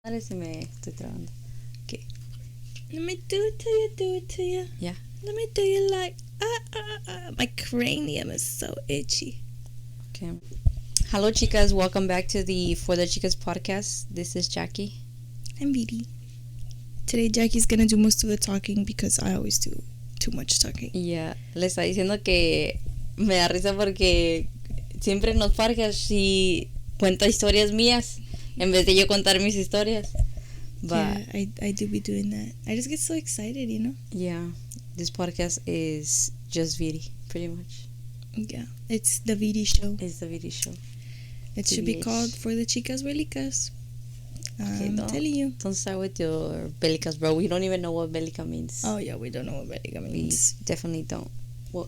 Madre, si me estoy trabando. Okay. Let me do it to you. Yeah. Let me do you like, My cranium is so itchy. Okay. Hello, chicas. Welcome back to the For the Chicas podcast. This is Jackie. I'm Beatty. Today Jackie's gonna do most of the talking because I always do too much talking. Yeah. Le está diciendo que me da risa porque siempre en los podcasts sí cuenta historias mías en vez de yo contar mis historias. But yeah, I do be doing that. I just get so excited, you know? yeah, this podcast is just Viri, pretty much. Yeah, it's the VD show. It's the Viri show. It should be called For the Chicas Bélicas. I'm telling you. Don't start with your bélicas, bro. We don't even know what bélica means. Oh, yeah, we don't know what bélica means. We definitely don't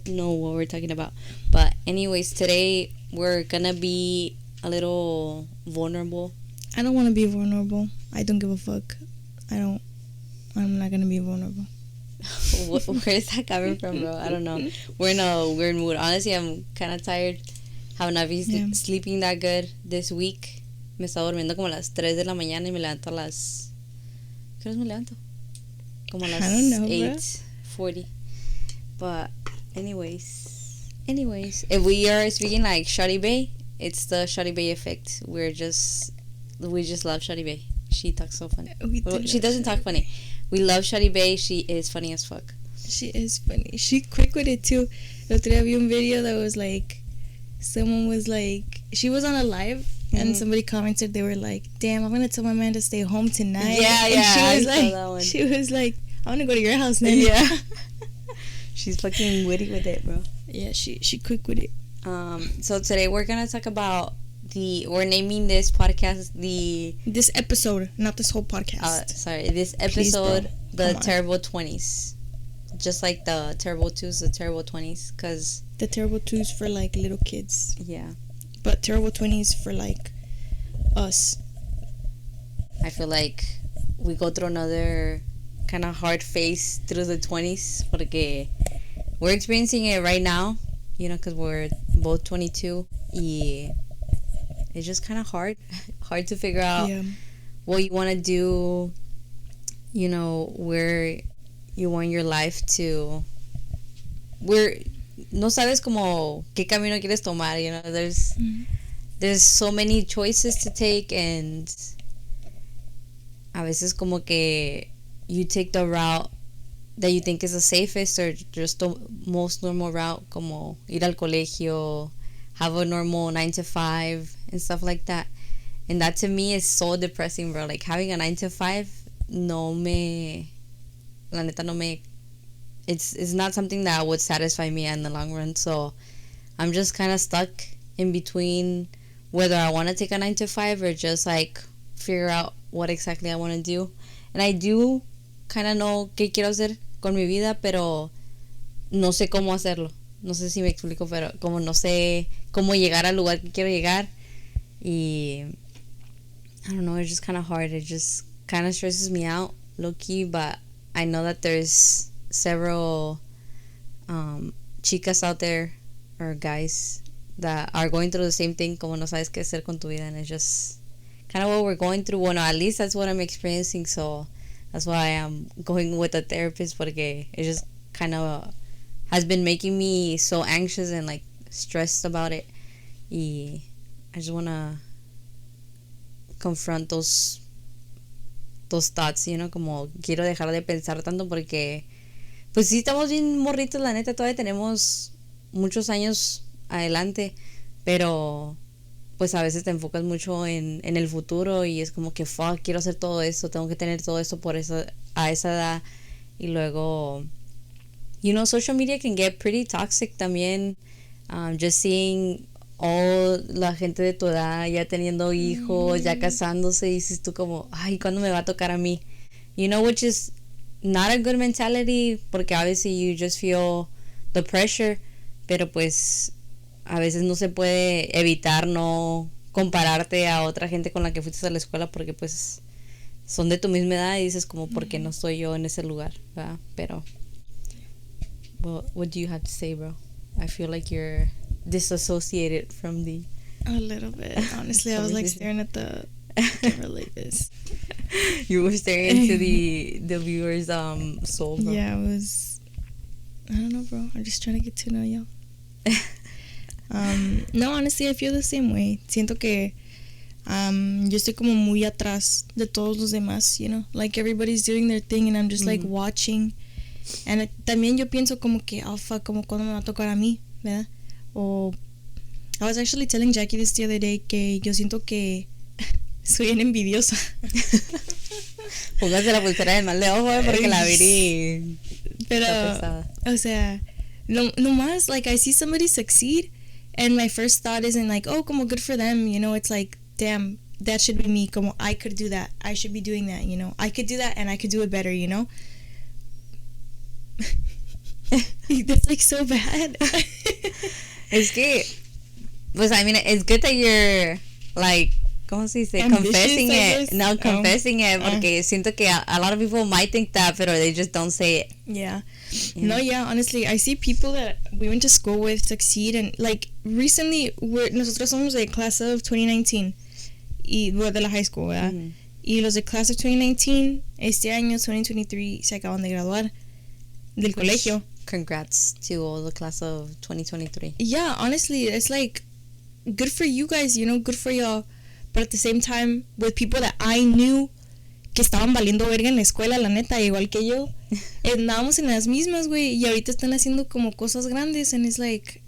know what we're talking about. But anyways, today we're gonna be a little vulnerable. I don't want to be vulnerable. I don't give a fuck. I'm not gonna be vulnerable. Where is that coming from, bro? I don't know. We're in a weird mood. Honestly, I'm kind of tired. Have not been sleeping that good this week. Me estaba durmiendo como a las 3 de la mañana y me levanto a las... ¿Qué horas me levanto? Como a las 8:40. But anyways, if we are speaking like Shawty Bay, it's the Shawty Bay effect. We just love Shawty Bay. She talks so funny. She doesn't talk funny. We love Shawty Bay. She is funny as fuck. She is funny. She quick with it too. El otro día vi un video that was like, someone was like, she was on a live and somebody commented, they were like, damn, I'm gonna tell my man to stay home tonight. Yeah, and she was like, I'm gonna go to your house then. Yeah. She's fucking witty with it, bro. Yeah, she quick with it. So today we're gonna talk about we're naming this podcast this episode, not this whole podcast. This episode, please, the Terrible 20s. Just like the Terrible 2s, the Terrible 20s, because the Terrible 2s for like little kids. Yeah. But Terrible 20s for like us. I feel like we go through another kind of hard phase through the 20s porque we're experiencing it right now, you know, because we're both 22 y it's just kind of hard to figure out what you want to do, you know, where you want your life to, no sabes como qué camino quieres tomar, you know, there's so many choices to take, and a veces como que you take the route that you think is the safest or just the most normal route, como ir al colegio, have a normal 9 to 5 and stuff like that. And that to me is so depressing, bro. Like having a 9 to 5 it's not something that would satisfy me in the long run. So I'm just kind of stuck in between whether I want to take a 9 to 5 or just like figure out what exactly I want to do. And I do kind of know qué quiero hacer con mi vida, pero no sé cómo hacerlo. No sé si me explico, pero como no sé cómo llegar al lugar que quiero llegar. Y I don't know, it's just kind of hard. It just kind of stresses me out, low-key, but I know that there's several chicas out there, or guys, that are going through the same thing, como no sabes qué hacer con tu vida, and it's just kind of what we're going through. Bueno, at least that's what I'm experiencing, so that's why I'm going with a therapist, porque it just kind of has been making me so anxious and like stressed about it. Y I just want to confront those thoughts, you know, como quiero dejar de pensar tanto porque pues sí estamos bien morritos, la neta, todavía tenemos muchos años adelante, pero pues a veces te enfocas mucho en el futuro y es como que fuck, quiero hacer todo esto, tengo que tener todo esto a esa edad. Y luego, you know, social media can get pretty toxic también. Just seeing all la gente de tu edad ya teniendo hijos, ya casándose, y dices tú como, ay, ¿cuándo me va a tocar a mí? You know, which is not a good mentality, porque obviously you just feel the pressure, pero pues a veces no se puede evitar no compararte a otra gente con la que fuiste a la escuela, porque pues son de tu misma edad y dices como, ¿por qué no estoy yo en ese lugar? ¿Verdad? Pero what do you have to say, bro? I feel like you're disassociated from the... A little bit, honestly. I was like staring at the can't relate this. You were staring into the viewer's soul, bro. Yeah, I don't know, bro. I'm just trying to get to know y'all. No, honestly, I feel the same way. Siento que yo estoy como muy atrás de todos los demás, you know? Like, everybody's doing their thing and I'm just, like, watching. And también yo pienso como que, oh, fuck, como cuando me va a tocar a mí, ¿verdad? O... I was actually telling Jackie this the other day que yo siento que soy bien envidiosa. Póngase la pulsera del mal de ojo, porque la Viri Pero, está pesada. O sea, no más, like, I see somebody succeed and my first thought isn't like, oh, como good for them, you know? It's like, damn, that should be me. Como I could do that. I should be doing that, you know? I could do that and I could do it better, you know? That's, like, so bad. Es que, pues, I mean, it's good that you're, like, ¿cómo se dice? Ambitious, Confessing I it. guess. No, confessing it, porque siento que a lot of people might think that, pero they just don't say it. Yeah. Yeah. No, yeah, honestly, I see people that we went to school with succeed, and, like, recently, nosotros somos de class of 2019, bueno, de la high school, ¿verdad? Mm-hmm. Y los de class of 2019, este año, 2023, se acaban de graduar del colegio. Congrats to all the class of 2023. Yeah, honestly, it's like, good for you guys, you know, good for y'all. But at the same time, with people that I knew que estaban valiendo verga en la escuela, la neta, igual que yo, andábamos en las mismas, güey, y ahorita están haciendo como cosas grandes, and it's like,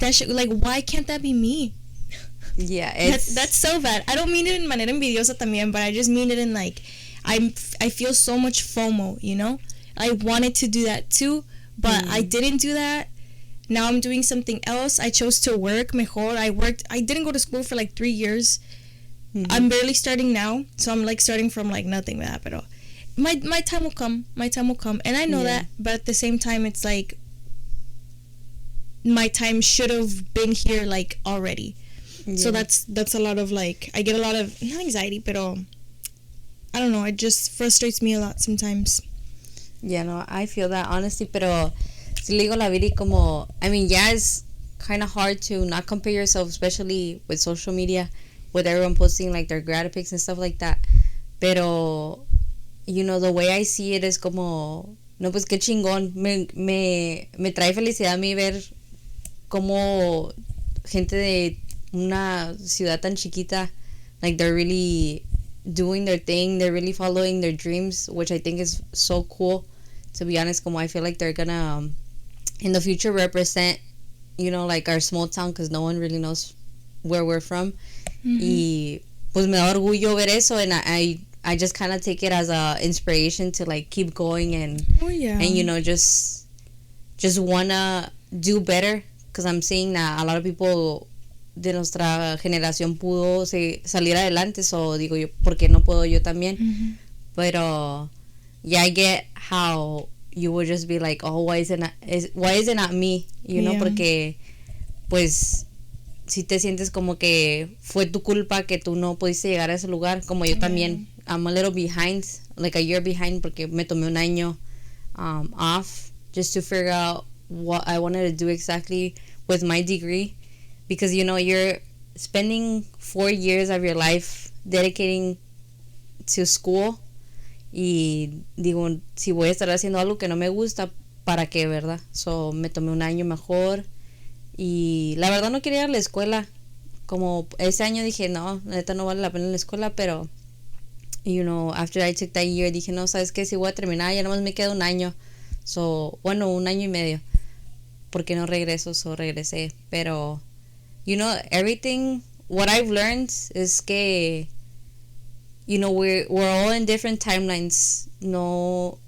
that shit, like, why can't that be me? Yeah, it's... That's so bad. I don't mean it in manera envidiosa también, but I just mean it in, like, I feel so much FOMO, you know? I wanted to do that too, but I didn't do that. Now I'm doing something else. I chose to work mejor. I didn't go to school for like 3 years. Mm-hmm. I'm barely starting now, so I'm like starting from like nothing with that. But my time will come. My time will come, and I know that. But at the same time, it's like my time should have been here like already. Yeah. So that's a lot of like, I get a lot of, not anxiety, but I don't know. It just frustrates me a lot sometimes. Yeah, no, I feel that honestly, pero si le digo la Viri como, I mean, yeah, it's kind of hard to not compare yourself, especially with social media, with everyone posting like their grad pics and stuff like that. Pero, you know, the way I see it is como, no, pues qué chingón. Me trae felicidad a mí ver como gente de una ciudad tan chiquita, like they're really doing their thing, they're really following their dreams, which I think is so cool. To be honest, como I feel like they're gonna in the future represent, you know, like our small town, because no one really knows where we're from. Mm-hmm. Y pues me da orgullo ver eso, and I just kind of take it as a inspiration to like keep going and and you know just wanna do better, because I'm seeing that a lot of people de nuestra generación pudo salir adelante, so digo yo, ¿por qué no puedo yo también? Mm-hmm. Pero yeah, I get how you would just be like, oh, why is it not me? You know, porque pues si te sientes como que fue tu culpa que tú no pudiste llegar a ese lugar, como yo también. I'm a little behind, like a year behind, porque me tomé un año off just to figure out what I wanted to do exactly with my degree, because you know you're spending 4 years of your life dedicating to school. Y digo, si voy a estar haciendo algo que no me gusta, ¿para qué, verdad? So, me tomé un año mejor. Y la verdad no quería ir a la escuela. Como ese año dije, no, la neta no vale la pena la escuela, pero, you know, after I took that year, dije, no, ¿sabes qué? Si voy a terminar, ya nomás me queda un año. So, bueno, 1 año y medio. ¿Por qué no regreso? So, regresé. Pero, you know, everything, what I've learned is que, you know, we're all in different timelines. No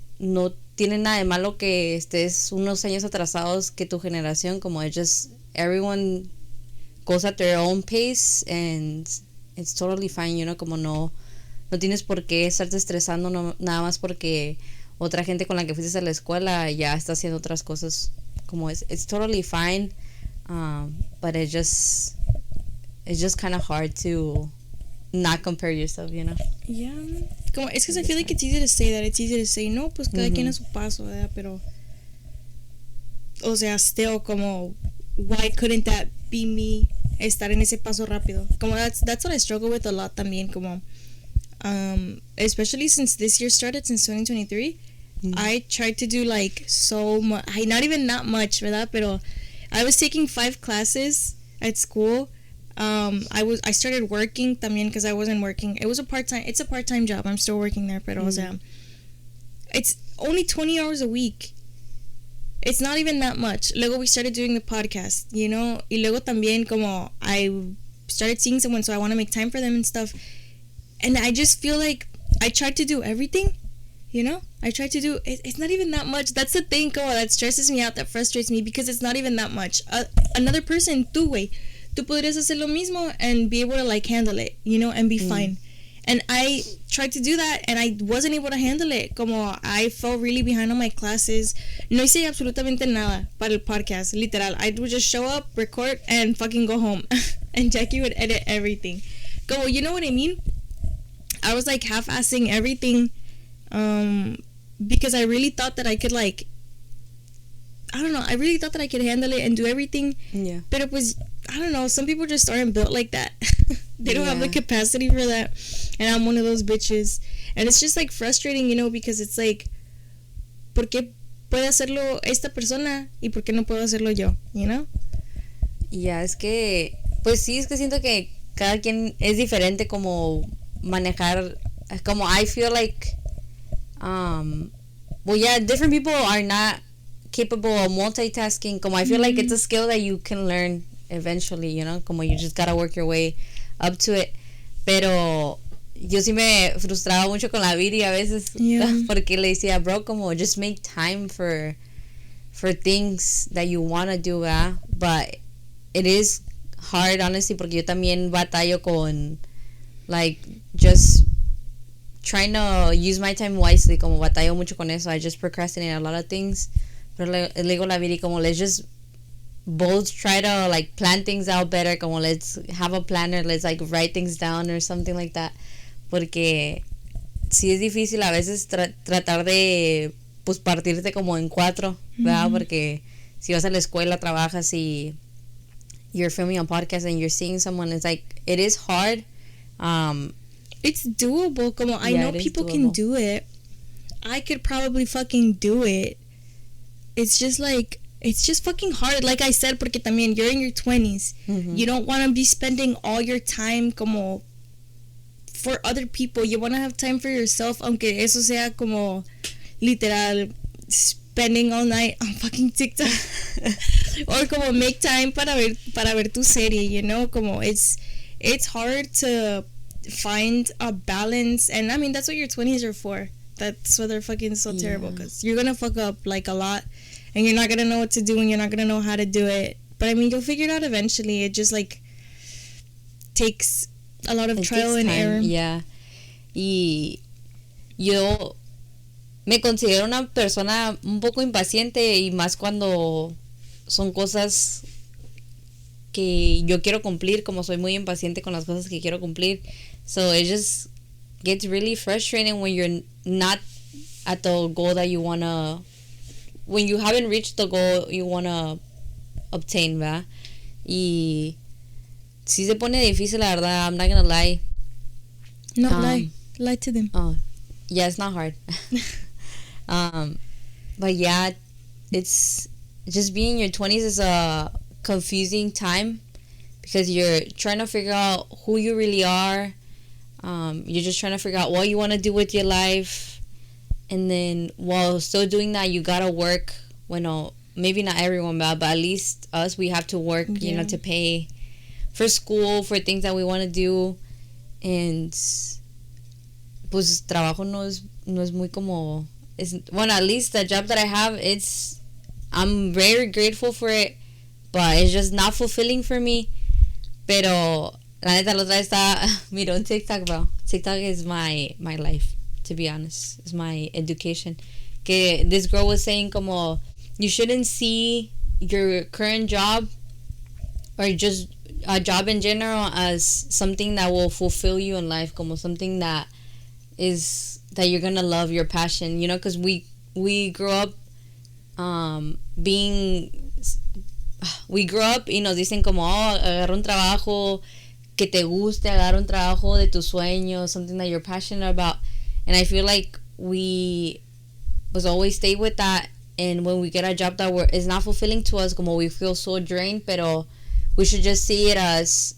tiene nada de malo que estés unos años atrasados que tu generación, como it's just everyone goes at their own pace and it's totally fine, you know, como no tienes por qué estarte estresando nada más porque otra gente con la que fuiste a la escuela ya está haciendo otras cosas, como it's totally fine, but it's just kind of hard to not compare yourself, you know. Yeah. Como, es que I feel like it's easy to say that. It's easy to say, no, pues cada quien a su paso, ¿verdad? Pero, o sea, still, como, why couldn't that be me estar en ese paso rápido. Como that's what I struggle with a lot también, como especially since this year started, since 2023. I tried to do like so much, not even that much, ¿verdad? Pero I was taking 5 classes at school. I started working también because I wasn't working. It's a part-time job. I'm still working there, pero o sea, it's only 20 hours a week. It's not even that much. Luego we started doing the podcast, you know? Y luego también como I started seeing someone, so I want to make time for them and stuff. And I just feel like I tried to do everything, you know? I tried to do... It's not even that much. That's the thing, como that stresses me out, that frustrates me, because it's not even that much. Another person, tú, güey, tú podrías hacer lo mismo and be able to, like, handle it, you know? And be fine. And I tried to do that, and I wasn't able to handle it. Como I fell really behind on my classes. No hice absolutamente nada para el podcast, literal. I would just show up, record, and fucking go home. And Jackie would edit everything. Como, you know what I mean? I was, like, half-assing everything because I really thought that I could, like... I don't know. I really thought that I could handle it and do everything. Yeah. But it was... I don't know. Some people just aren't built like that. They don't have the capacity for that. And I'm one of those bitches. And it's just like frustrating, you know, because it's like, ¿por qué puede hacerlo esta persona y por qué no puedo hacerlo yo? You know? Yeah, es que, pues sí, es que siento que cada quien es diferente como manejar, como I feel like, well, yeah, different people are not capable of multitasking. Como I feel like it's a skill that you can learn eventually, you know, como you just gotta work your way up to it. Pero yo sí me frustraba mucho con la Viri a veces, porque le decía, bro, como just make time for things that you wanna do, ¿verdad? But it is hard, honestly, porque yo también batallo con like just trying to use my time wisely. Como batallo mucho con eso. I just procrastinate a lot of things. Pero le digo a la Viri, como let's just both try to like plan things out better, como let's have a planner, let's like write things down or something like that, porque sí es difícil a veces tratar de pues partirte como en 4, ¿verdad? Porque si vas a la escuela, trabajas y you're filming a podcast and you're seeing someone, it's like it is hard. It's doable, como I know people can do it. I could probably fucking do it. It's just like, it's just fucking hard, like I said, porque también you're in your 20s. You don't want to be spending all your time como for other people. You want to have time for yourself, aunque eso sea como literal spending all night on fucking TikTok. Or como make time para ver tu serie, you know? Como it's hard to find a balance, and I mean that's what your 20s are for. That's why they're fucking so terrible, because you're gonna fuck up like a lot, and you're not gonna know what to do, and you're not gonna know how to do it. But I mean, you'll figure it out eventually. It just like takes a lot of trial and error. Yeah. Y yo me considero una persona un poco impaciente, y más cuando son cosas que yo quiero cumplir, como soy muy impaciente con las cosas que quiero cumplir. So it just gets really frustrating when you're not at the goal that you wanna, when you haven't reached the goal you wanna obtain, ¿verdad? Y sí se pone difícil, la verdad. I'm not gonna lie. Lie to them. Oh, yeah, it's not hard. But yeah, it's just being in your 20s is a confusing time, because you're trying to figure out who you really are. You're just trying to figure out what you want to do with your life, and then while still doing that, you gotta work. Well, maybe not everyone, but at least us, we have to work, you know, to pay for school, for things that we want to do. And pues trabajo no es muy como, well, at least the job that I have, I'm very grateful for it, but it's just not fulfilling for me. Pero la neta, la otra vez mira un TikTok, bro. TikTok is my life, to be honest. It's my education. Que this girl was saying como, you shouldn't see your current job or just a job in general as something that will fulfill you in life, como something that you're gonna love, your passion, you know, because we grew up being we grow up y nos dicen como, oh, agarra un trabajo que te guste, agarra un trabajo de tus sueños, something that you're passionate about. And I feel like we was always stay with that, and when we get a job that is not fulfilling to us, como we feel so drained, pero we should just see it as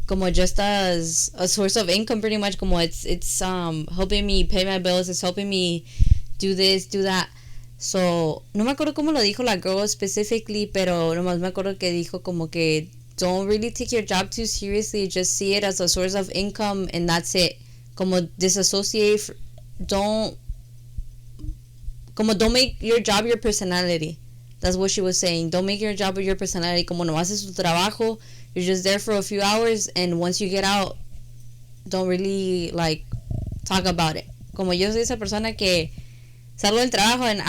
como just as a source of income, pretty much. Como it's helping me pay my bills, it's helping me do this, do that. So, no me acuerdo cómo lo dijo la girl specifically, pero nomás me acuerdo que dijo como que don't really take your job too seriously, just see it as a source of income and that's it. Como disassociate, don't make your job your personality. That's what she was saying. Don't make your job your personality. Como no haces tu trabajo, you're just there for a few hours, and once you get out, don't really like talk about it. Como yo soy esa persona que salgo del trabajo and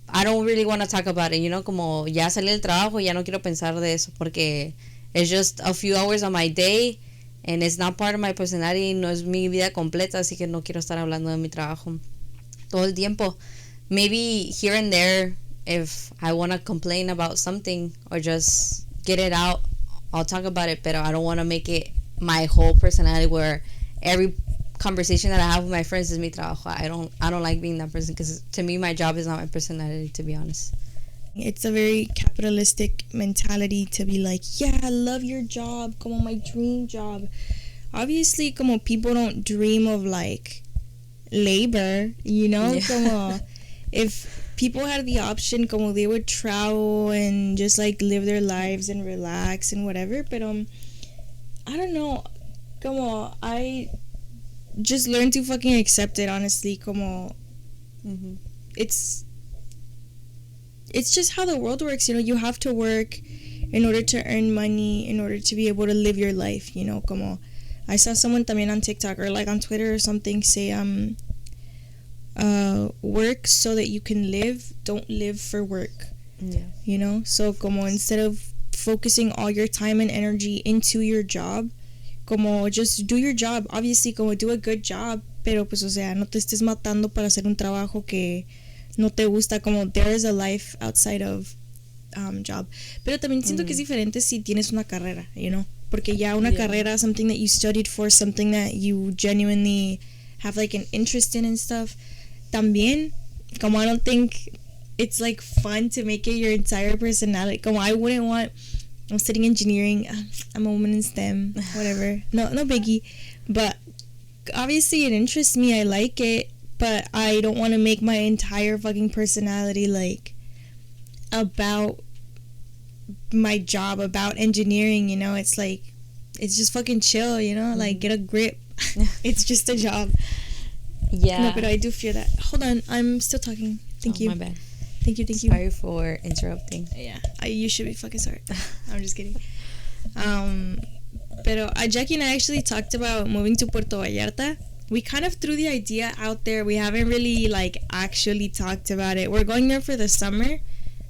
I don't really want to talk about it, you know, como ya salí del trabajo, ya no quiero pensar de eso porque it's just a few hours of my day and it's not part of my personality, no es mi vida completa, así que no quiero estar hablando de mi trabajo todo el tiempo. Maybe here and there, if I want to complain about something or just get it out, I'll talk about it, but I don't want to make it my whole personality where every conversation that I have with my friends is mi trabajo. I don't like being that person because to me my job is not my personality, to be honest. It's a very capitalistic mentality to be like, yeah, I love your job, como my dream job. Obviously, como people don't dream of like labor, you know, yeah. Como if people had the option, como they would travel and just like live their lives and relax and whatever. But I don't know, como I just learn to fucking accept it, honestly. Como it's just how the world works, you know. You have to work in order to earn money, in order to be able to live your life, you know. Como I saw someone también on TikTok or like on Twitter or something say work so that you can live, don't live for work. Yeah. You know, so como instead of focusing all your time and energy into your job, como just do your job. Obviously, como do a good job, pero pues o sea, no te estés matando para hacer un trabajo que no te gusta. Como there is a life outside of job. Pero también siento que es diferente si tienes una carrera, you know, porque ya una carrera, something that you studied for, something that you genuinely have like an interest in and stuff. También, como I don't think it's like fun to make it your entire personality. Como I wouldn't want, I'm studying engineering, I'm a woman in STEM, whatever. No biggie. But obviously it interests me, I like it, but I don't want to make my entire fucking personality like about my job, about engineering, you know. It's like, it's just fucking chill, you know, like get a grip. It's just a job. Yeah. No, but I do fear that. Hold on, I'm still talking. Thank you. My bad. Thank you. Sorry for interrupting. Yeah, you should be fucking sorry. I'm just kidding. Pero Jackie and I actually talked about moving to Puerto Vallarta. We kind of threw the idea out there. We haven't really like actually talked about it. We're going there for the summer.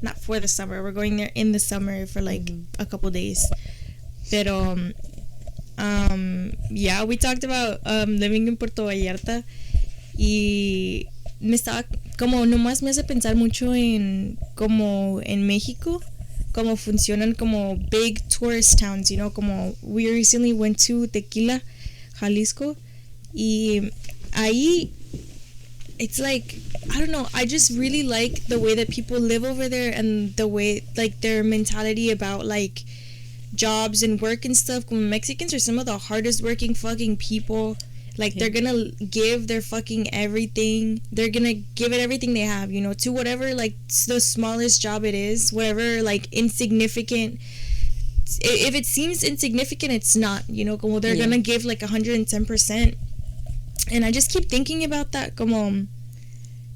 Not for the summer. We're going there in the summer for like a couple days. Pero yeah, we talked about living in Puerto Vallarta. Y me estaba como nomás me hace pensar mucho en como en México, como funcionan como big tourist towns, you know, como we recently went to Tequila, Jalisco, y ahí it's like, I don't know, I just really like the way that people live over there and the way like their mentality about like jobs and work and stuff. Como Mexicans are some of the hardest working fucking people. Like, they're gonna give their fucking everything. They're gonna give it everything they have, you know, to whatever, like, the smallest job it is. Whatever, like, insignificant. If it seems insignificant, it's not, you know. Como they're gonna give, like, 110%. And I just keep thinking about that. Como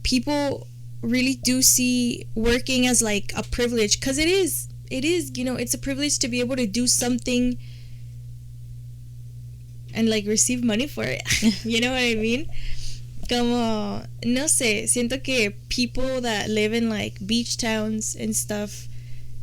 people really do see working as, like, a privilege. Because it is. It is, you know, it's a privilege to be able to do something and like receive money for it. You know what I mean? Como, no sé, siento que people that live in like beach towns and stuff,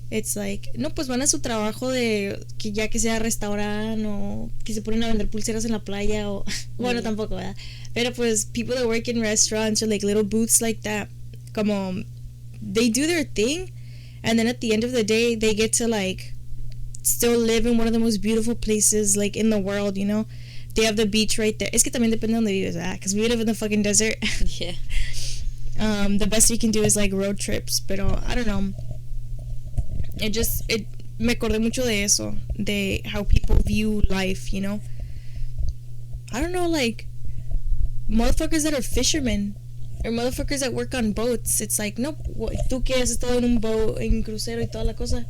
it's like, no, pues van a su trabajo de que ya que sea restaurante o que se ponen a vender pulseras en la playa o bueno, tampoco, ¿verdad? Pero pues people that work in restaurants or like little booths like that, como they do their thing, and then at the end of the day they get to like still live in one of the most beautiful places like in the world, you know. They have the beach right there. Es que también depende de donde vives, because we live in the fucking desert. Yeah. The best we can do is like road trips, pero I don't know. It me acordé mucho de eso, de how people view life, you know. I don't know, like motherfuckers that are fishermen or motherfuckers that work on boats. It's like, no, tú que has estado en un boat, en crucero y toda la cosa.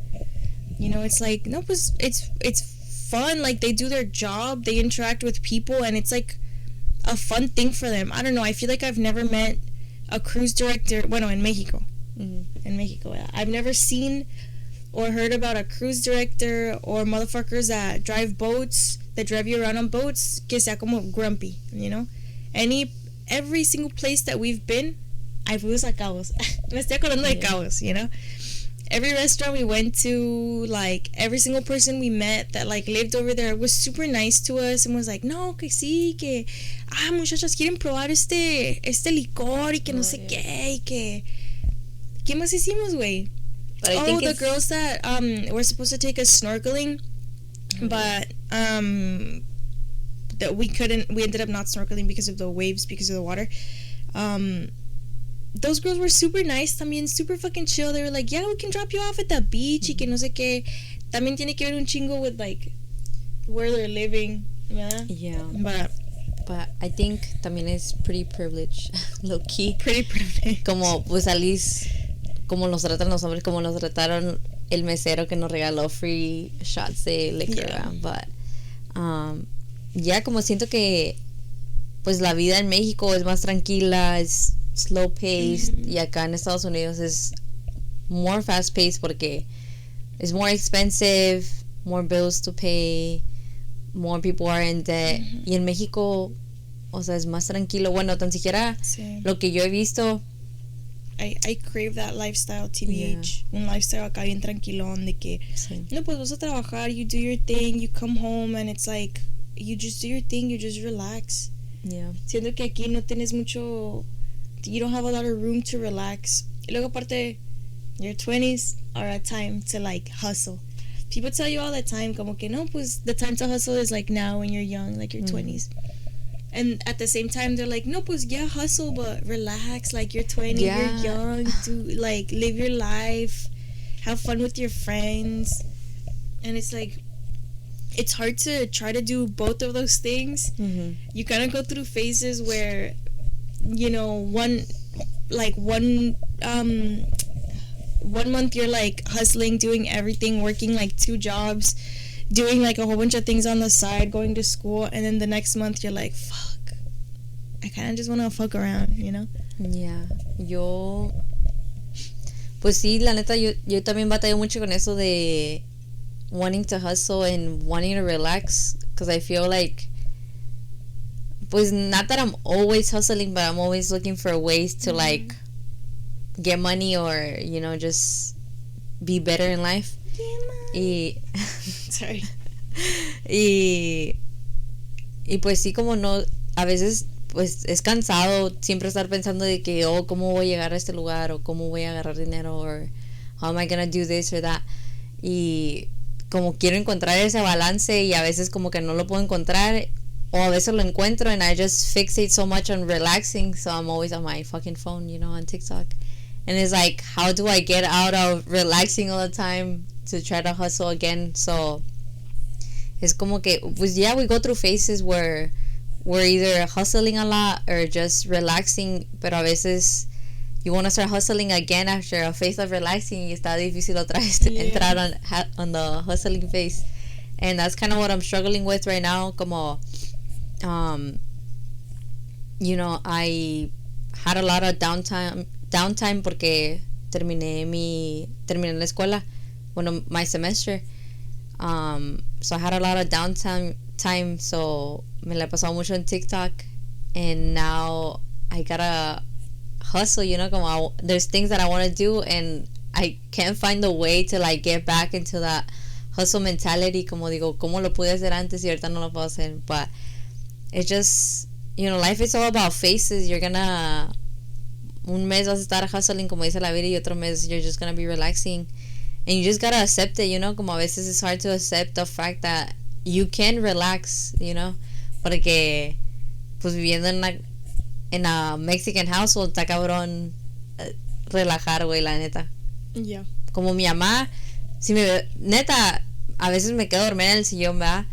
You know, it's like, no, pues it's fun. Like, they do their job, they interact with people, and it's like a fun thing for them. I don't know. I feel like I've never met a cruise director. Bueno, en Mexico. Mm-hmm. In Mexico, yeah. I've never seen or heard about a cruise director or motherfuckers that drive boats, that drive you around on boats, que sea como grumpy, you know? Every single place that we've been, I fuimos a Cabos. Me estoy acordando de Cabos, you know? Every restaurant we went to, like, every single person we met that, like, lived over there was super nice to us and was like, no, que sí, que, muchachas, quieren probar este licor y que no sé qué, y que, ¿qué más hicimos, güey? The girls that, were supposed to take us snorkeling, but, that we ended up not snorkeling because of the waves, because of the water. Those girls were super nice también, super fucking chill. They were like, yeah, we can drop you off at the beach, y que no sé qué. También tiene que ver un chingo with, like, where they're living, ¿verdad? Yeah. But I think también es pretty privileged, low key. Pretty privileged. Como, pues, salís, como nos tratan los hombres, como nos trataron el mesero que nos regaló free shots de liquor, yeah. But, ya como siento que, pues, la vida en México es más tranquila, es slow paced, y acá en Estados Unidos es more fast paced porque it's more expensive, more bills to pay, more people are in debt, y en México, o sea, es más tranquilo. Bueno, tan siquiera lo que yo he visto, I crave that lifestyle, TBH. Un lifestyle acá bien tranquilón de que no, pues vas a trabajar, you do your thing, you come home, and it's like you just do your thing, you just relax. Yeah. Siento que aquí no tienes mucho, you don't have a lot of room to relax. Y luego aparte, your 20s are a time to like hustle. People tell you all the time como que no, pues the time to hustle is like now when you're young, like your 20s. And at the same time, they're like, no, pues yeah, hustle, but relax, like you're 20, you're young, do like live your life, have fun with your friends. And it's like, it's hard to try to do both of those things. You kind of go through phases where, you know, one month you're like hustling, doing everything, working like 2 jobs, doing like a whole bunch of things on the side, going to school, and then the next month you're like, fuck, I kind of just want to fuck around, you know? Yeah, pues sí, la neta, yo también batallo mucho con eso de wanting to hustle and wanting to relax, because I feel like, pues not that I'm always hustling, but I'm always looking for ways to like get money or, you know, just be better in life. Sorry. y pues sí, como no, a veces pues es cansado siempre estar pensando de que, cómo voy a llegar a este lugar, o cómo voy a agarrar dinero, or how am I gonna do this or that, y como quiero encontrar ese balance, y a veces como que no lo puedo encontrar, o a veces lo encuentro and I just fixate so much on relaxing, so I'm always on my fucking phone, you know, on TikTok. And it's like, how do I get out of relaxing all the time to try to hustle again? So it's como que, pues yeah, we go through phases where we're either hustling a lot or just relaxing, pero a veces you want to start hustling again after a phase of relaxing, y está difícil otra vez entrar on the hustling phase. And that's kind of what I'm struggling with right now. Como, you know, I had a lot of downtime porque terminé la escuela, bueno, my semester. So I had a lot of downtime, so me la he pasado mucho en TikTok, and now I gotta hustle, you know, como there's things that I want to do, and I can't find a way to like get back into that hustle mentality, como digo, ¿cómo lo pude hacer antes y ahorita no lo puedo hacer? But it's just, you know, life is all about phases. You're gonna un mes vas a estar hustling, como dice la vida, y otro mes you're just gonna be relaxing. And you just gotta accept it, you know, como a veces it's hard to accept the fact that you can relax, you know, porque pues viviendo en a Mexican household está cabrón relajar, güey, la neta. Yeah. Como mi mamá, si me neta, a veces me quedo dormida en el sillón, ¿verdad?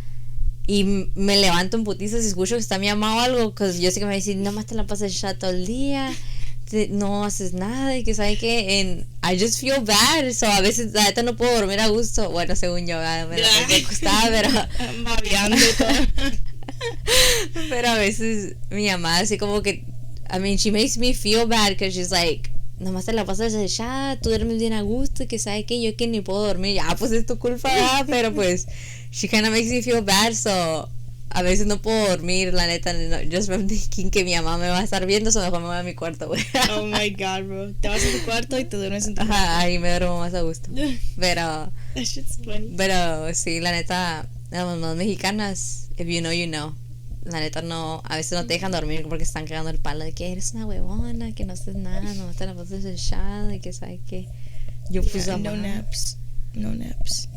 Y me levanto en putizas y escucho que está mi mamá o algo, que yo sé que me va a decir, nomás te la pasas ya todo el día, no haces nada y que sabe que, and I just feel bad, so a veces la neta no puedo dormir a gusto, bueno, según yo, me la tengo acostada, pero babeando y todo. pero a veces mi mamá así como que, I mean, she makes me feel bad because she's like, nomás te la pasas ya, tú duermes bien a gusto, que sabe que yo que ni puedo dormir, ya pues es tu culpa, ¿verdad? Pero pues she kind of makes me feel bad, so a veces no puedo dormir, la neta, no, just from thinking que mi mamá me va a estar viendo, so mejor me voy a mi cuarto, güey. Oh my god, bro. Te vas a tu cuarto y te duermes en tu cuarto. Ajá, ahí me duermo más a gusto. Pero That shit's funny. Pero sí, la neta, las mamás mexicanas, if you know, you know. La neta no, a veces no te dejan dormir porque están cagando el palo de que eres una huevona, que no haces nada, no te la pasas echada y que sabes que yo puse a no naps. No naps.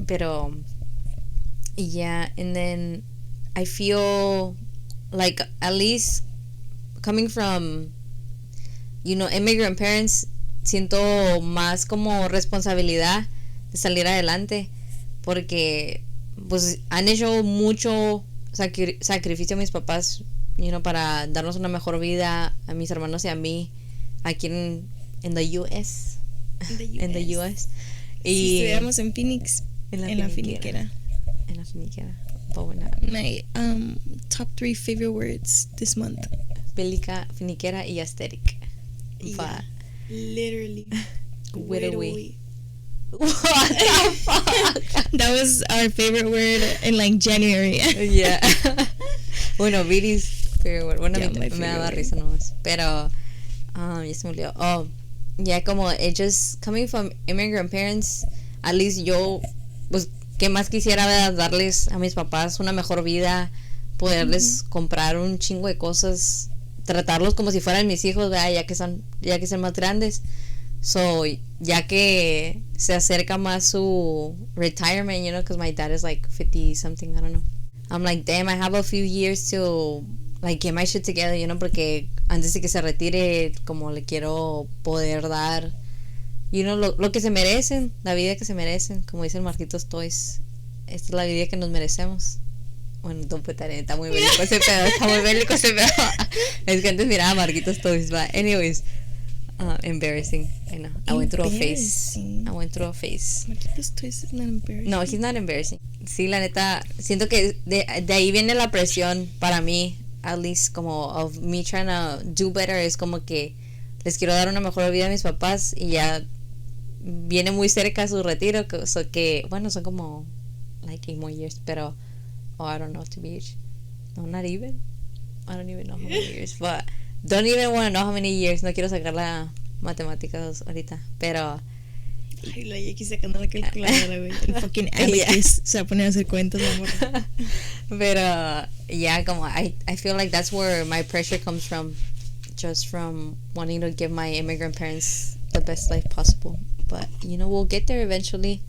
Pero yeah, and then I feel like at least coming from, you know, immigrant parents, siento más como responsabilidad de salir adelante porque pues han hecho mucho sacrificio a mis papás, you know, para darnos una mejor vida a mis hermanos y a mí aquí en the US. En the US. Y si estuviéramos en Phoenix, en la finiquera. En la finiquera. Buena. My top 3 favorite words this month. Bélica, finiquera y aesthetic. Yeah, literally. Widowy. What the fuck? That was our favorite word in like January. Yeah. Bueno, Viri's favorite word. Bueno, yeah, me daba risa nomás. Pero, ya se me olvidó. Oh, yeah, como it just coming from immigrant parents, at least yo, pues, ¿qué más quisiera, ¿verdad? Darles a mis papás una mejor vida, poderles comprar un chingo de cosas, tratarlos como si fueran mis hijos, ¿verdad? Ya que son más grandes. So, ya que se acerca más su retirement, you know, because my dad is like 50 something, I don't know. I'm like, damn, I have a few years to like get my shit together, you know, porque antes de que se retire, como le quiero poder dar, you know, lo que se merecen, la vida que se merecen, como dice el Marquitos Toys. Esta es la vida que nos merecemos. Bueno, Don Petarén, está muy bélico ese pedo, Es que antes miraba a Marquitos Toys, but anyways. Embarrassing. I know. I went through a phase. Marquitos Toys is not embarrassing. No, he's not embarrassing. Sí, la neta, siento que de ahí viene la presión para mí, at least como of me trying to do better, es como que les quiero dar una mejor vida a mis papás y ya viene muy cerca su retiro, que bueno, son como like 8 more years, pero I don't know, to be no, not even. I don't even know how many years, but don't even want to know how many years. No quiero sacar la matemáticas ahorita, pero ay, la Jackie sacando la calculadora, güey. El fucking abacus. Se va a poner a hacer cuentas, mi amor. Pero yeah, como I feel like that's where my pressure comes from, just from wanting to give my immigrant parents the best life possible. But you know, we'll get there eventually.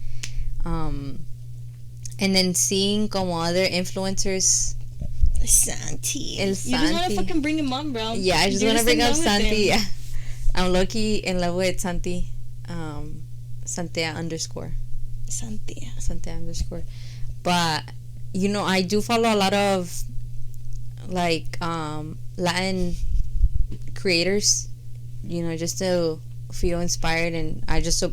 And then seeing como other influencers. Santi. El You just want to Santi. fucking bring him on, bro. Yeah, I just want to bring up Santi. Yeah. I'm low-key in love with Santi. Santia underscore. But, you know, I do follow a lot of, like, Latin creators, you know, just to feel inspired. And I just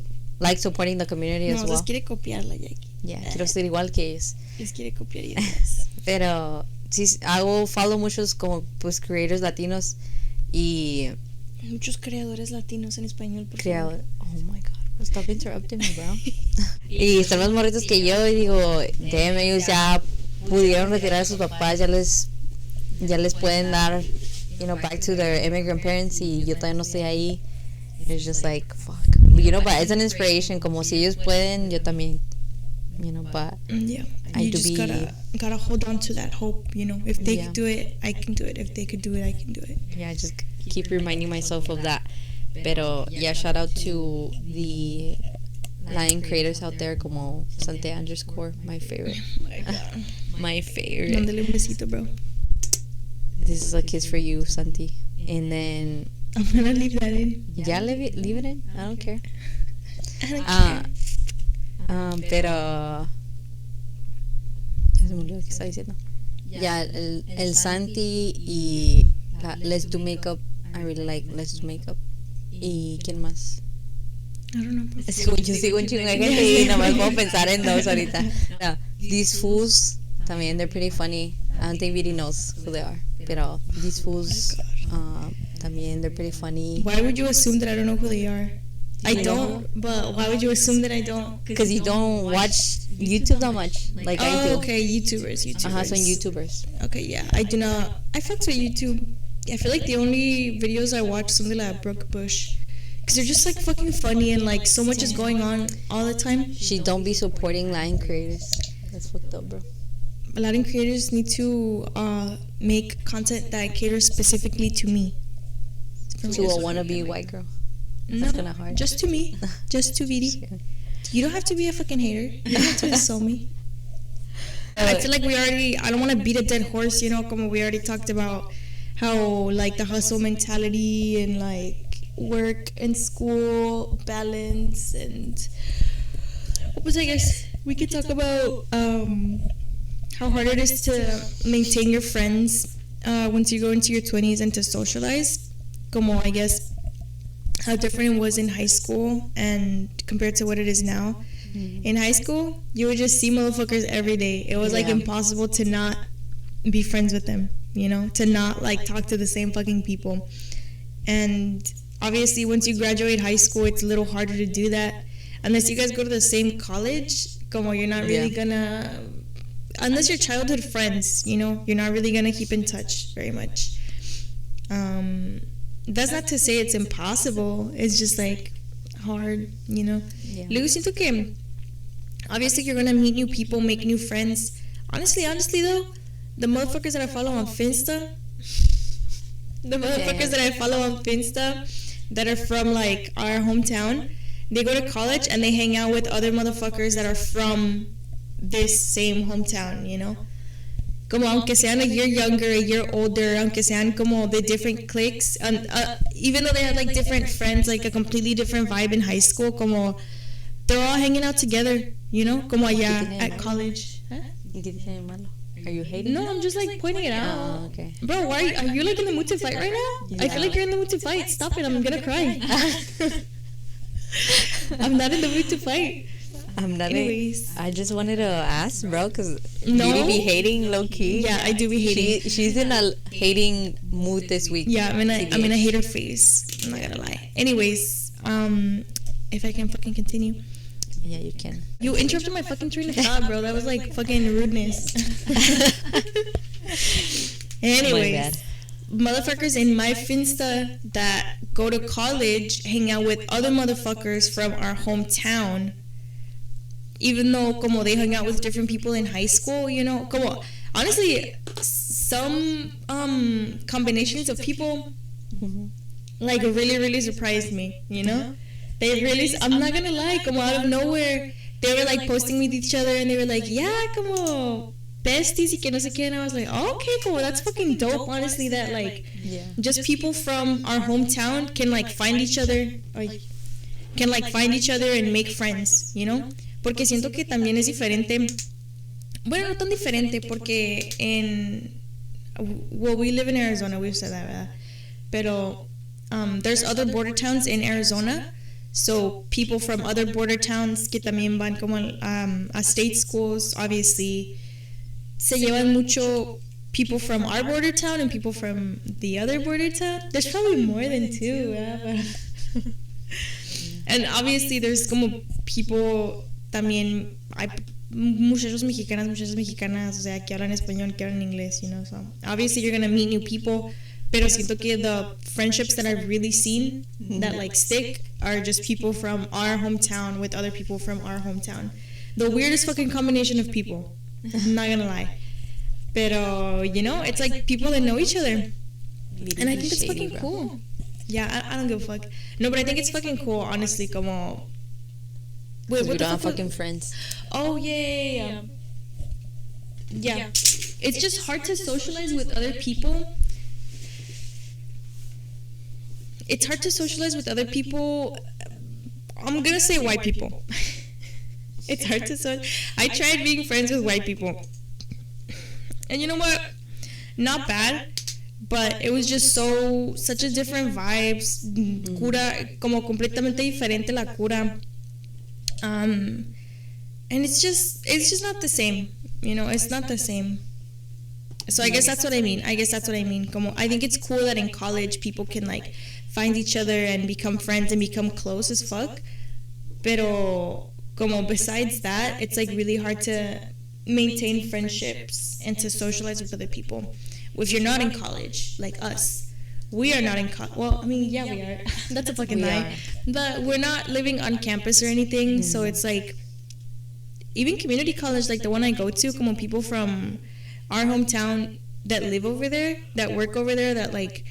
like supporting the community as well. No, les quiere copiar la Jackie. Yeah, quiero ser igual que ellos. Les quiere copiar ideas. Pero sí, hago follow muchos como pues creators latinos y muchos creadores latinos en español, por favor. Oh my god, stop interrupting me, bro. Y están los morritos que yo digo, damn, ellos ya pudieron retirar a sus papás, ya les pueden dar, you know, back to their immigrant parents y yo todavía no estoy ahí. It's just like fuck, you know, but it's an inspiration, como si ellos pueden, yo también. You know, but yeah, you just gotta hold on to that hope. You know, if they could do it, I can do it. If they could do it, I can do it. Yeah, just keep reminding myself of that. Pero yeah, shout out to the Lion creators out there como Sante _ my favorite. Oh my God. My favorite. Mándale un besito, bro. This is a kiss for you, Santi. And then I'm gonna leave that in. yeah, leave it in. I don't care. I don't care. Pero ya se me olvidó lo que estaba diciendo. Yeah, el Santi y Let's Do Makeup. I really like Let's Do Makeup. ¿Y quién más? I don't know. Yo sigo un chingo de gente y nomás puedo pensar en dos ahorita. No, These Fools también, they're pretty funny. I don't think Viri knows who they are. Pero These Fools también, they're pretty funny. Why would you assume that I don't know who they are? I don't, but why would you assume that I don't? Because you don't watch YouTube that much, like I do. Okay, YouTubers. Some YouTubers. Okay, yeah, I do not. I fucked with YouTube. I feel like the only videos I watch something like Brooke Bush, because they're just like fucking funny and like so much is going on all the time. She don't be supporting Lion creators. That's fucked up, bro. Latin creators need to make content that caters specifically to me. To a wannabe white girl. No, That's kind of hard. just to me. Just to Vidi. You don't have to be a fucking hater. You don't have to insult me. I feel like I don't want to beat a dead horse, you know, como we already talked about how, like, the hustle mentality and, like, work and school balance and... But I guess we could talk about how hard it is to maintain your friends once you go into your 20s and to socialize. Como, I guess, how different it was in high school and compared to what it is now. Mm-hmm. In high school, you would just see motherfuckers every day. It was like impossible to not be friends with them, you know, to not like talk to the same fucking people. And obviously, once you graduate high school, it's a little harder to do that. Unless you guys go to the same college, como you're not really gonna, unless you're childhood friends, you know, you're not really gonna keep in touch very much. That's not to say it's impossible. It's just like hard, you know. Luego siento que obviously you're gonna meet new people, make new friends. Honestly though, the motherfuckers that I follow on Finsta, that are from like our hometown, they go to college and they hang out with other motherfuckers that are from this same hometown, you know. Como aunque sean a year younger, a year older, aunque sean como the different cliques, and even though they had like different friends, like a completely different vibe in high school, como they're all hanging out together, you know, como allá at college. Huh? Are you hating? No, I'm just like pointing it out. Oh, okay. Bro, why are you like in the mood to fight right now? Yeah. I feel like you're in the mood to fight. Stop it, I'm gonna cry. I'm not in the mood to fight. I'm not. Anyways, I just wanted to ask, bro, because you be hating low key. Yeah, I do be hating. She's in a hating mood this week. Yeah, I'm in a hater phase. I'm not gonna lie. Anyways, if I can fucking continue. Yeah, you can. You interrupted my fucking train of thought, bro. That was like fucking rudeness. Anyways, motherfuckers in my Finsta that go to college hang out with other motherfuckers from our hometown. Even though como they hung out with different people in high school, you know, como honestly some combinations of people like really surprised me, you know. They really, I'm not gonna lie, como out of nowhere they were like posting with each other and they were like, yeah, como besties y que no sé qué, and I was like, oh, okay, cool, that's fucking dope, honestly, that like just people from our hometown can like find each other and make friends, you know. Porque siento que también es diferente. Bueno, no tan diferente, porque we live in Arizona, we've said that, ¿verdad? Pero there's other border towns in Arizona, so people from other border towns que también van como a state schools, obviously, se llevan mucho people from our border town and people from the other border town. There's probably more than two, ¿verdad? And obviously there's como people... También hay muchachos mexicanas, o sea, que hablan español, que hablan inglés, you know, so obviously you're gonna meet new people, pero siento que the friendships that I've really seen that like stick are just people from our hometown with other people from our hometown. The weirdest fucking combination of people, I'm not gonna lie. Pero, you know, it's like people that know each other. And I think it's fucking cool. Yeah, I don't give a fuck. No, but I think it's fucking cool, honestly, como... Wait, we don't have fucking friends. Oh, yeah. It's just hard to socialize with other people. It's hard to socialize with other people. I'm gonna say white people. It's hard to socialize. I tried being friends with white people. And you know what? Not bad. But it was just such a different vibes. Cura, como completamente diferente la cura. And it's just not the same. You know, it's not the same. So I guess that's what I mean. Como, I think it's cool that in college people can like find each other and become friends and become close as fuck. Pero como besides that, it's like really hard to maintain friendships and to socialize with other people. If you're not in college, like us, we are not in college. Well, I mean, yeah, we are. That's a fucking lie. But we're not living on campus or anything, so it's like, even community college, like the one I go to, como people from our hometown that live over there, that work over there, that like,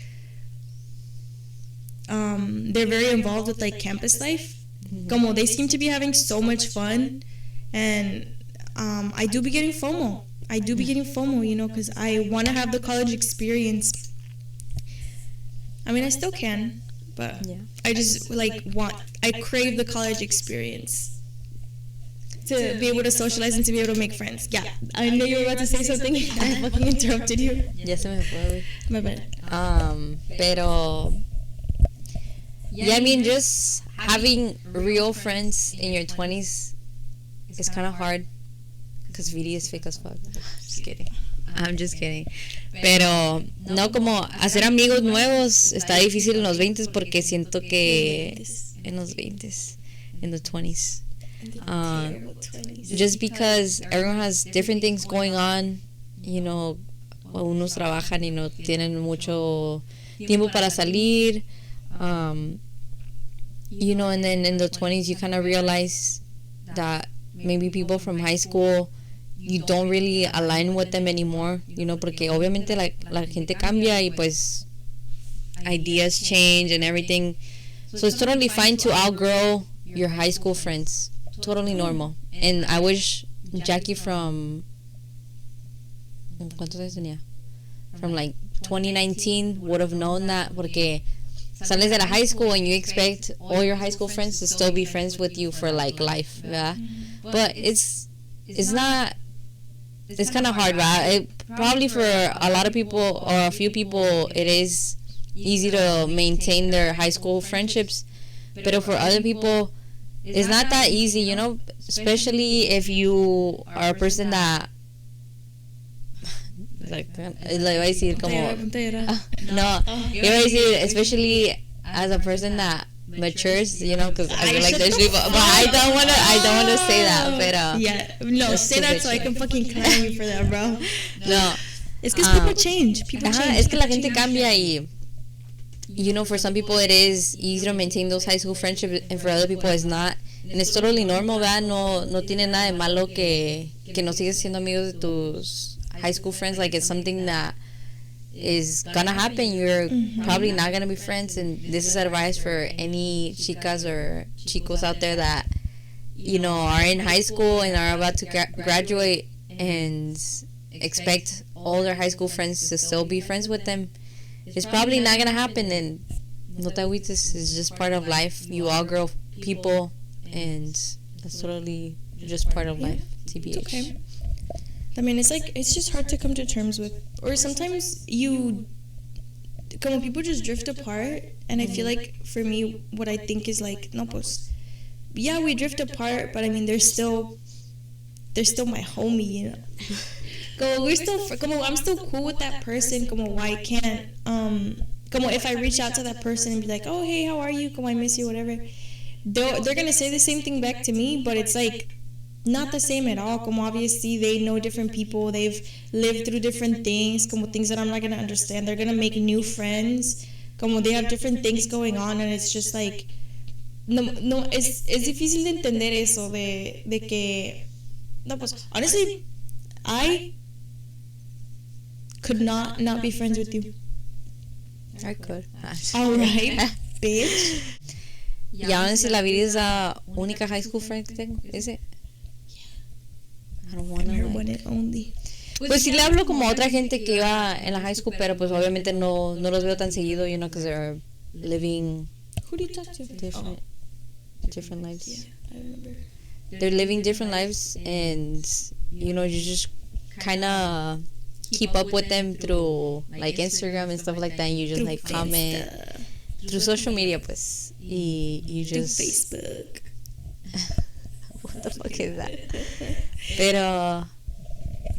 they're very involved with like campus life. Como they seem to be having so much fun, and I do be getting FOMO. You know, because I want to have the college experience. I mean, I still can, but I just I crave the college experience to be able to socialize and to be able to make friends. Yeah, I know you were about to say something. I fucking interrupted you. Ya se me fue. My bad. Pero yeah, I mean, just having real friends in your 20s is kind of hard. Because VD is fake as fuck. I'm just kidding. Pero no, como hacer amigos nuevos está difícil en los 20s porque siento que en los 20s, in the 20s, just because everyone has different things going on, you know, unos trabajan y no tienen mucho tiempo para salir, you know, and then in the 20s you kind of realize that maybe people from high school, you don't really align with them anymore, you know, porque obviamente la gente cambia y pues ideas change and everything. So it's totally fine to outgrow your high school friends. Totally normal. And I wish Jackie from ¿cuántos años tenía? From like 2019 would have known that, porque sales de la high school and you expect all your high school friends to still be friends with you for like life, yeah. But it's not. It's kind of hard, right? Probably for a lot of people or a few people, it is easy to maintain their high school friendships. But for other people, it's not that easy, you know? Especially if you are a person that... le iba a decir como... No, iba a decir, especially as a person that matures, you know, because I feel like there's people, but I don't want to say that, but no, say that so I can fucking clown you for that, bro. No, it's because people change. Es que la gente cambia y, you know, for some people it is easy to maintain those high school friendships, and for other people it's not, and it's totally normal, ¿verdad? No tiene nada de malo que no sigues siendo amigos de tus high school friends. Like, it's something that is gonna happen. You're probably not gonna be friends, and this is advice for any chicas or chicos out there that, you know, are in high school and are about to graduate and expect all their high school friends to still be friends with them. It's probably not gonna happen, and no te agüites, is just part of life. You all grow people, and that's totally just part of life, TBH. It's okay. I mean, it's just hard to come to terms with, or sometimes como people just drift apart, and I feel like for me, what I think is like, no, pues, yeah, we drift apart, but I mean, they're still my homie, you know. I'm still cool with that person. Como, why can't como if I reach out to that person and be like, oh hey, how are you? Como, I miss you, whatever. They're gonna say the same thing back to me, but it's like not the same at all. Como, obviously they know different people, they've lived through different things, como things that I'm not gonna understand. They're gonna make new friends. Como, they have different things going on, and it's just like no, es difícil de entender eso de que no, pues honestly I could not be friends with you. I could. Alright, bitch. Y aún si la Viri es la única high school friend que tengo, is it? I don't wanna, Her like... one and only. Pues sí le hablo como a otra gente que iba en la high school, pero pues obviamente no los veo tan seguido, you know, because they're living Who do you talk to? different lives. Yeah, I remember. They're living different lives, and you know, you just kind of keep up with them through like Instagram and stuff like that, and you just like comment through social media, pues. Y you just through Facebook. What the fuck is that? Pero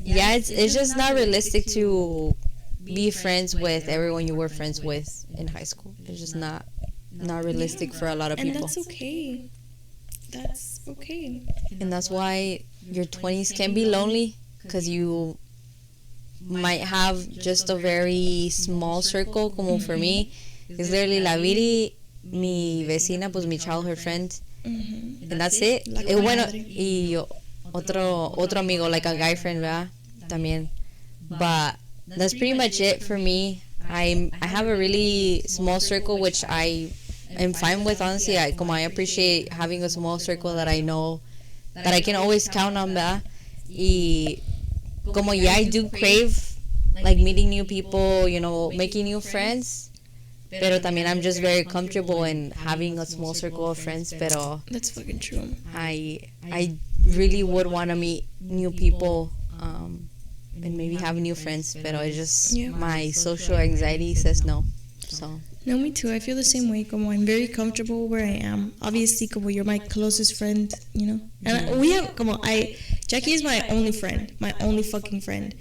yeah, it's just not realistic to be friends with everyone you were friends with in high school. It's just not realistic for a lot of people. And that's okay. That's okay. And that's why your 20s can be lonely, because you might have just a very small circle. Como for me, it's literally la Viri, mi vecina, pues mi childhood friend, and that's it. Bueno, y otro amigo, like a guy friend, ¿verdad? También. But that's pretty much it for me. I have a really small circle, which I am fine with, honestly. I appreciate having a small circle that I know that I can always count on, ¿verdad? Y como yeah, I do crave like meeting new people, you know, making new friends. Pero también I'm just very comfortable in having a small circle of friends. Pero that's fucking true. I really would want to meet new people, and maybe have new friends. Pero it's just my social anxiety says no. So. No, me too. I feel the same way. Como I'm very comfortable where I am. Obviously, como you're my closest friend, you know. And we have como Jackie is my only friend, my only fucking friend.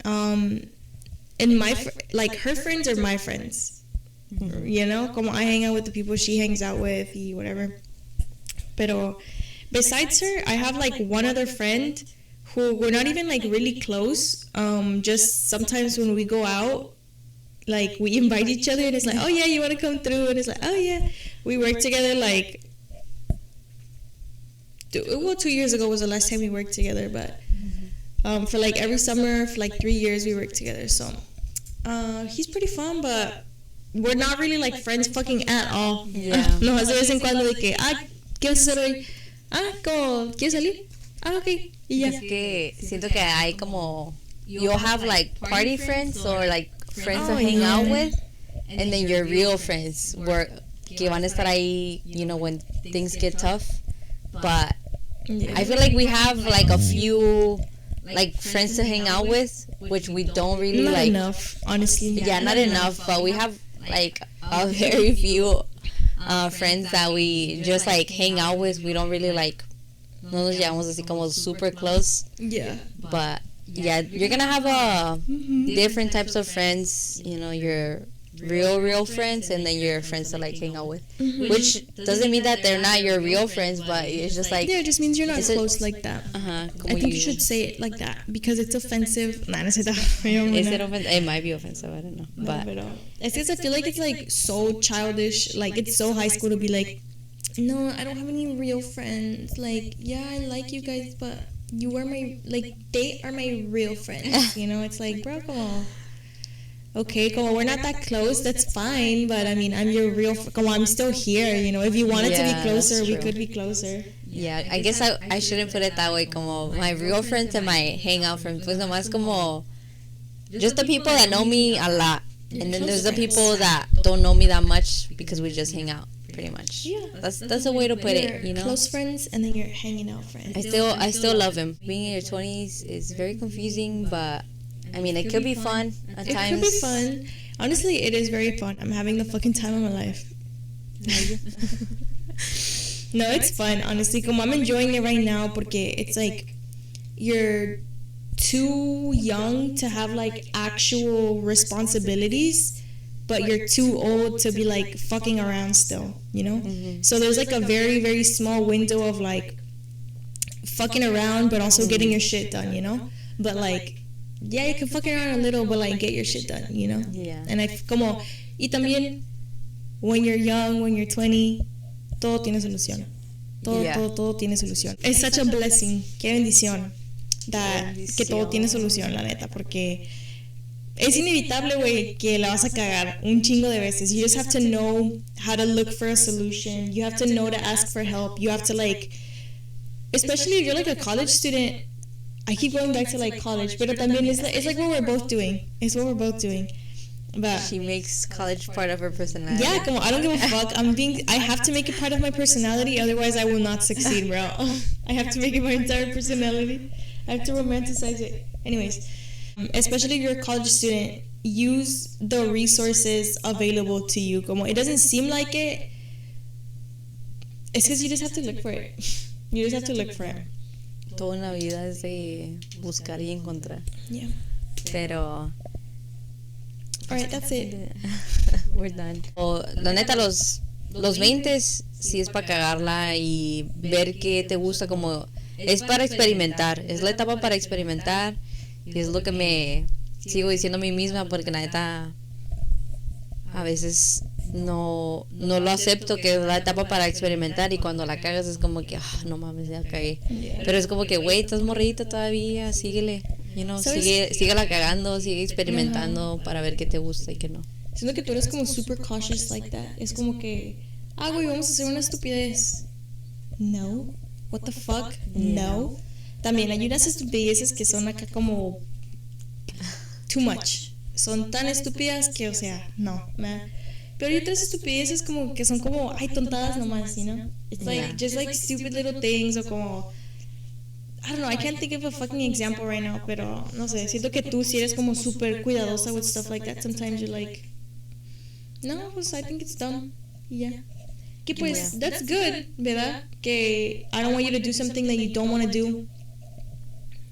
And like her friends are my friends. You know, como I hang out with the people she hangs out with, y whatever. Pero besides her, I have like one other friend who we're not even like really close. Just sometimes when we go out, like we invite each other and it's like, oh yeah, you want to come through? And it's like, oh yeah. We worked together like 2 years ago was the last time we worked together, but for like every summer for like 3 years we worked together. So he's pretty fun, but we're not really like friends fucking at all. Yeah. No, hace vez en cuando de que, ¿qué vas a hacer hoy? ¿Cómo? ¿Quieres salir? Ok. Y ya. Es que siento que hay como, you'll have like party friends or like friends to hang out with, and then your real friends que van a estar ahí, you know, when things get tough. But I feel like we have like a few like friends to hang out with, which we don't really not like enough, honestly. Yeah, not enough, but we have like a very few friends that we just like hang out with. We don't really like, no nos llevamos así como super close. Yeah. But yeah, you're gonna have different types of friends, you know, your real friends, and then your friends to like hang out with, which doesn't mean that they're not your real friends, but it's just like, yeah, it just means you're not close like that. I think you should say it like that because it's offensive. Nah, no sé. Is it offensive? It might be offensive, I don't know. But it's just, I feel like it's like so childish, like it's so high school to be like, no, I don't have any real friends. Like, yeah, I like you guys, but you are my, like, they are my real friends. You know, it's like, bro, come on. Okay, como we're not that close, that's fine, but I mean, I'm your real, como I'm still here, you know, if you wanted to be closer, we could be closer. Yeah, I guess I shouldn't put it that way, como my real friends and my hangout friends, pues nomás como just the people that know me a lot, and then there's the people that don't know me that much because we just hang out, pretty much. Yeah. That's a way to put it, you know? Close friends, and then you're hanging out friends. I still love him. Being in your 20s is very confusing, but I mean, it could be fun at times. It could be fun. Honestly, it is very fun. I'm having the fucking time of my life. No, it's fun, honestly. Como I'm enjoying it right now porque it's like you're too young to have like actual responsibilities, but you're too old to be like fucking around still, you know? So there's like a very, very small window of like fucking around but also getting your shit done, you know? But like, yeah, you can fuck around a little, but like get your shit done, you know? Yeah. And como, y también, when you're young, when you're 20, todo tiene solución. Todo tiene solución. Es such a blessing, qué bendición, que todo tiene solución, la neta, porque es inevitable, güey, que la vas a cagar un chingo de veces. You just have to know how to look for a solution. You have to know to ask for help. You have to, like, especially if you're like a college student. I keep going back to like college, pero también it's like what we're both doing. It's what we're both doing. But she makes college part of her personality. yeah, como I don't give a fuck. I have to make it part of my personality, otherwise I will not succeed, bro. I have to make it my entire personality. I have to romanticize it. Anyways, especially if you're a college student, use the resources available to you. Como it doesn't seem like it, it's because you just have to look for it. You just have to look for it. Toda una vida es de buscar y encontrar. Yeah. Pero alright, that's it. We're done. La neta, los 20 sí es para cagarla y ver qué te gusta, como es para experimentar. Es la etapa para experimentar y es lo que me sigo diciendo a mí misma, porque la neta a veces no lo acepto, que es la etapa para experimentar, y cuando la cagas es como que no mames, ya cagué. Pero es como que, güey, estás morrita todavía, síguele, síguela cagando, sigue experimentando para ver qué te gusta y qué no. Siento que tú eres como super cautious like that. Es como que, güey, vamos a hacer una estupidez. No. What the fuck? No. También hay unas estupideces que son acá como too much. Son tan estúpidas que, o sea, no, man. Pero hay otras estupideces como que son como, tontadas nomás, you know? It's like, just like stupid little things, o como, I don't know, I can't think of a fucking example right now, pero no sé, siento que tú sí eres como súper cuidadosa with stuff like that. Sometimes you're like, no, pues I think it's dumb. Yeah. Que pues, that's good, ¿verdad? Que I don't want you to do something that you don't want to do,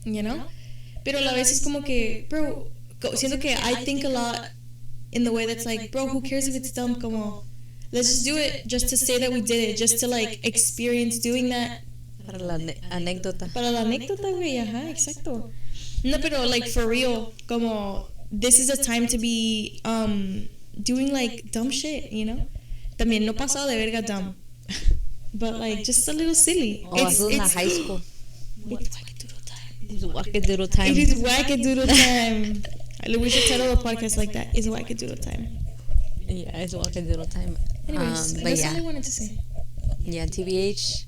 you know? Pero a la vez es como que, bro, siento que I think a lot in the way that's like, bro, who cares if it's dumb? Como, let's just do it just to say that we did it, just to like experience doing that. Para la anécdota. Para la anécdota, güey, ajá, exacto. No, pero like for real, como, this is a time to be doing like dumb shit, you know? También no pasado de verga dumb, but like just a little silly. It's in high school. It's wackadoodle time. It is wackadoodle time. We should title a podcast like that. It's wackadoodle time. Yeah, it's wackadoodle time. Anyways, that's all I wanted to say. Yeah, TBH,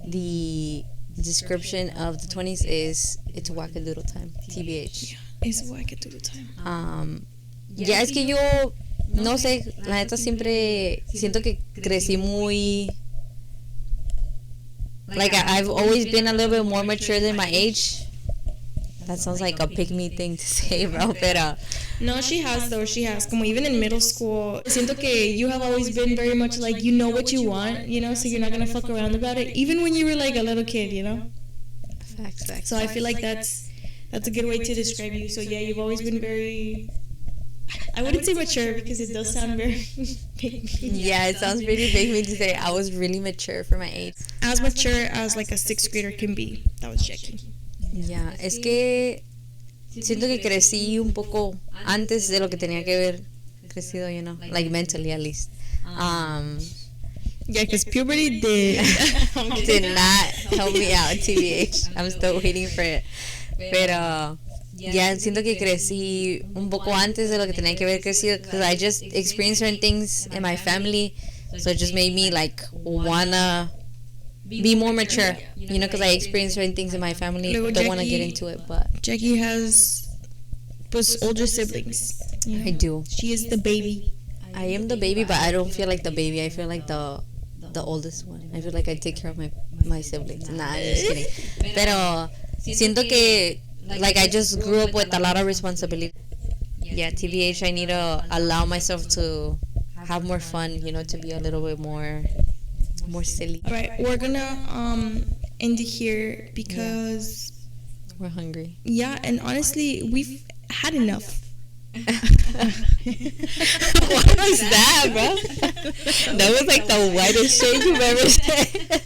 the description of the 20s is it's wackadoodle time. TBH. Yeah, it's wackadoodle time. Ya es que yo no sé, la neta siempre siento que crecí muy, like I've always been a little bit more mature than my age. That sounds like a pick-me thing to say, bro, pero no, she has though, she has. Como even in middle school, siento que you have always been very much like, you know what you want, you know, so you're not gonna fuck around about it, even when you were like a little kid, you know? Facts. So I feel like that's a good way to describe you. So yeah, you've always been very, I wouldn't say mature because it does sound very big. Yeah, it sounds pretty big me to say I was really mature for my age. As mature as like a 6th grader can be. That was checking. Ya, es que siento que crecí un poco antes de lo que tenía que haber crecido, you know, like mentally at least. Yeah, because puberty did not help me out, TBH. I'm still waiting for it. Pero ya siento que crecí un poco antes de lo que tenía que haber crecido, because I just experienced certain things in my family, so it just made me like wanna be more mature, you know, because I experienced certain things in my family. Don't want to get into it, but Jackie has older siblings. Yeah. I do. She is the baby. I am the baby, but I don't feel like the baby. I feel like the oldest one. I feel like I take care of my siblings. Nah, I'm just kidding. Pero siento que like I just grew up with a lot of responsibility. Yeah, TBH, I need to allow myself to have more fun, you know, to be a little bit more silly. All right, we're gonna end it here because we're hungry. Yeah, and honestly, we've had enough. What was that, bro? That was like the whitest shit you've ever said.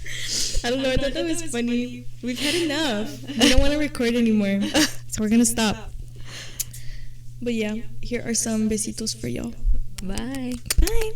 I don't know, I thought that was funny. We've had enough. We don't want to record anymore, so we're gonna stop. But yeah, here are some besitos for y'all. Bye. Bye.